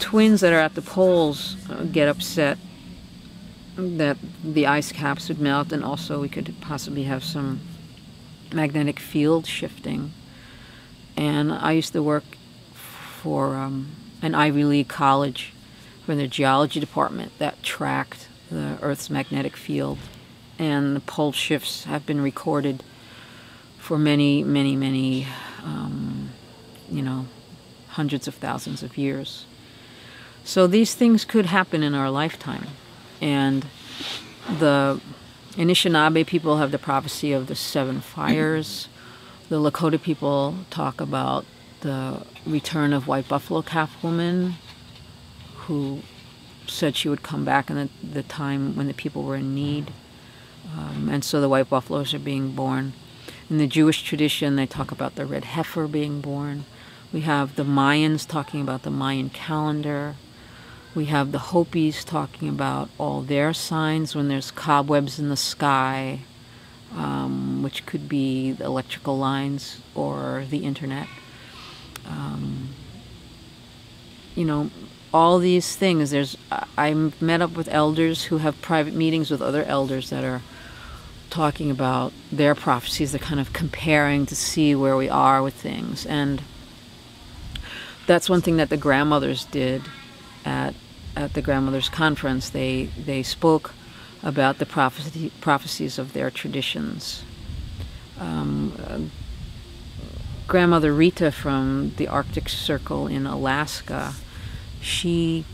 twins that are at the poles get upset that the ice caps would melt, and also we could possibly have some magnetic field shifting. And I used to work for an Ivy League college from the geology department that tracked the Earth's magnetic field, and the pole shifts have been recorded for many, you know, hundreds of thousands of years. So these things could happen in our lifetime. And the Anishinaabe people have the prophecy of the 7 fires. The Lakota people talk about the return of White Buffalo Calf Woman, who said she would come back in the time when the people were in need. And so the white buffaloes are being born. In the Jewish tradition, they talk about the red heifer being born. We have the Mayans talking about the Mayan calendar. We have the Hopis talking about all their signs when there's cobwebs in the sky, which could be the electrical lines or the internet. You know, all these things. I've met up with elders who have private meetings with other elders that are talking about their prophecies. They're kind of comparing to see where we are with things. And that's one thing that the grandmothers did at the Grandmothers Conference. They spoke about the prophecies of their traditions. Grandmother Rita from the Arctic Circle in Alaska, she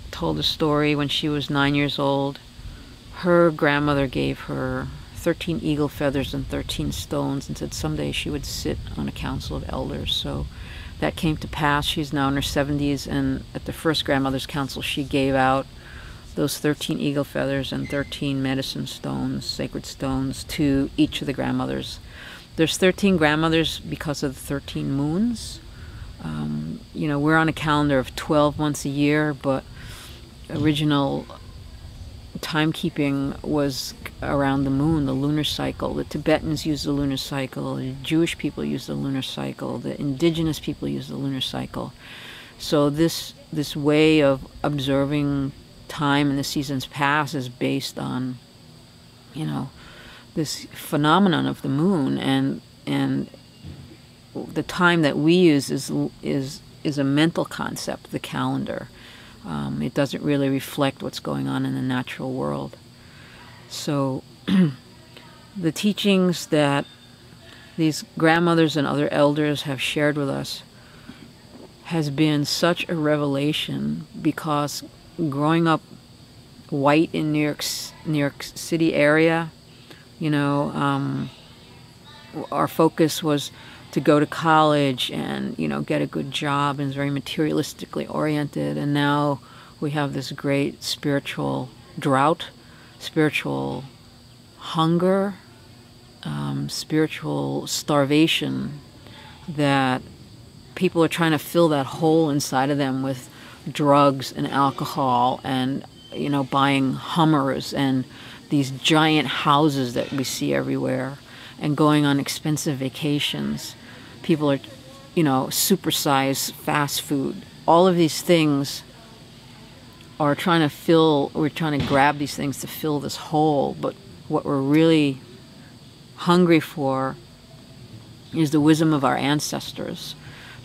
told a story when she was 9 years old. Her grandmother gave her 13 eagle feathers and 13 stones and said someday she would sit on a council of elders. So that came to pass. She's now in her 70s, and at the first Grandmother's Council she gave out those 13 eagle feathers and 13 medicine stones, sacred stones, to each of the grandmothers. There's 13 grandmothers because of the 13 moons. You know, we're on a calendar of 12 months a year, but original timekeeping was around the moon, the lunar cycle. The Tibetans use the lunar cycle, the Jewish people use the lunar cycle, the indigenous people use the lunar cycle. So this way of observing time and the seasons pass is based on, you know, this phenomenon of the moon, and the time that we use is a mental concept, the calendar. It doesn't really reflect what's going on in the natural world. So the teachings that these grandmothers and other elders have shared with us has been such a revelation, because growing up white in New York City area, you know, our focus was to go to college and, you know, get a good job, and it's very materialistically oriented. And now we have this great spiritual drought, spiritual hunger, spiritual starvation, that people are trying to fill that hole inside of them with drugs and alcohol and, you know, buying Hummers and these giant houses that we see everywhere, and going on expensive vacations. People are, you know, supersized fast food. All of these things are trying to fill, we're trying to grab these things to fill this hole, but what we're really hungry for is the wisdom of our ancestors.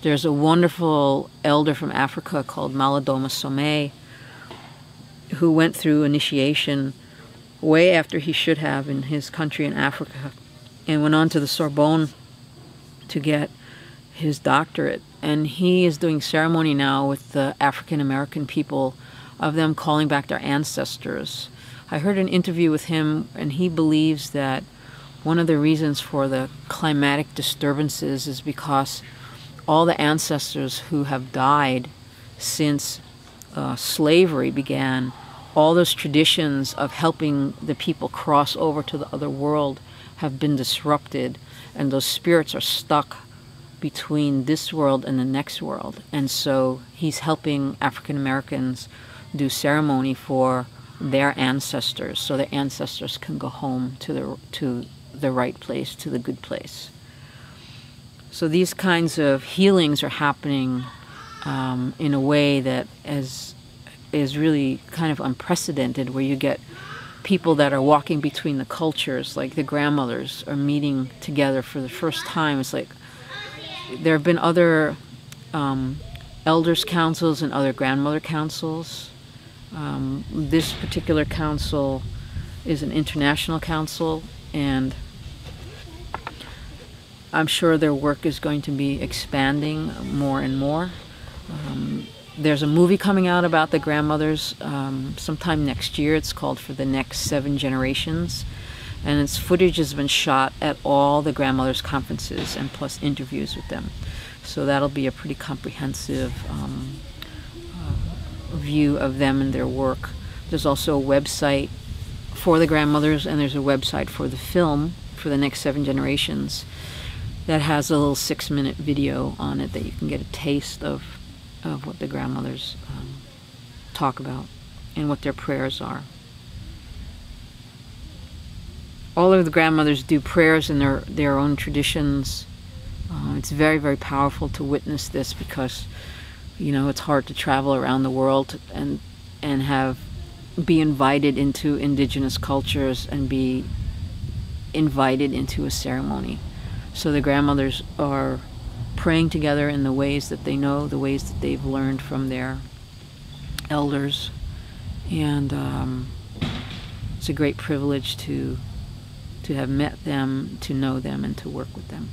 There's a wonderful elder from Africa called Malidoma Somé who went through initiation way after he should have in his country in Africa, and went on to the Sorbonne to get his doctorate. And he is doing ceremony now with the African American people of them calling back their ancestors. I heard an interview with him, and he believes that one of the reasons for the climatic disturbances is because all the ancestors who have died since slavery began, all those traditions of helping the people cross over to the other world have been disrupted, and those spirits are stuck between this world and the next world. And so he's helping African Americans do ceremony for their ancestors, so their ancestors can go home to the right place, to the good place. So these kinds of healings are happening in a way that is really kind of unprecedented, where you get people that are walking between the cultures, like the grandmothers are meeting together for the first time. It's like there have been other elders councils and other grandmother councils. This particular council is an international council, and I'm sure their work is going to be expanding more and more. There's a movie coming out about the grandmothers sometime next year. It's called For the Next 7 Generations, and its footage has been shot at all the grandmothers' conferences and plus interviews with them. So that'll be a pretty comprehensive view of them and their work. There's also a website for the grandmothers, and there's a website for the film For the Next 7 Generations that has a little 6-minute video on it that you can get a taste of what the grandmothers talk about and what their prayers are. All of the grandmothers do prayers in their own traditions. It's very, very powerful to witness this, because it's hard to travel around the world and be invited into indigenous cultures and be invited into a ceremony. So the grandmothers are praying together in the ways that they know, the ways that they've learned from their elders, and it's a great privilege to have met them, to know them, and to work with them.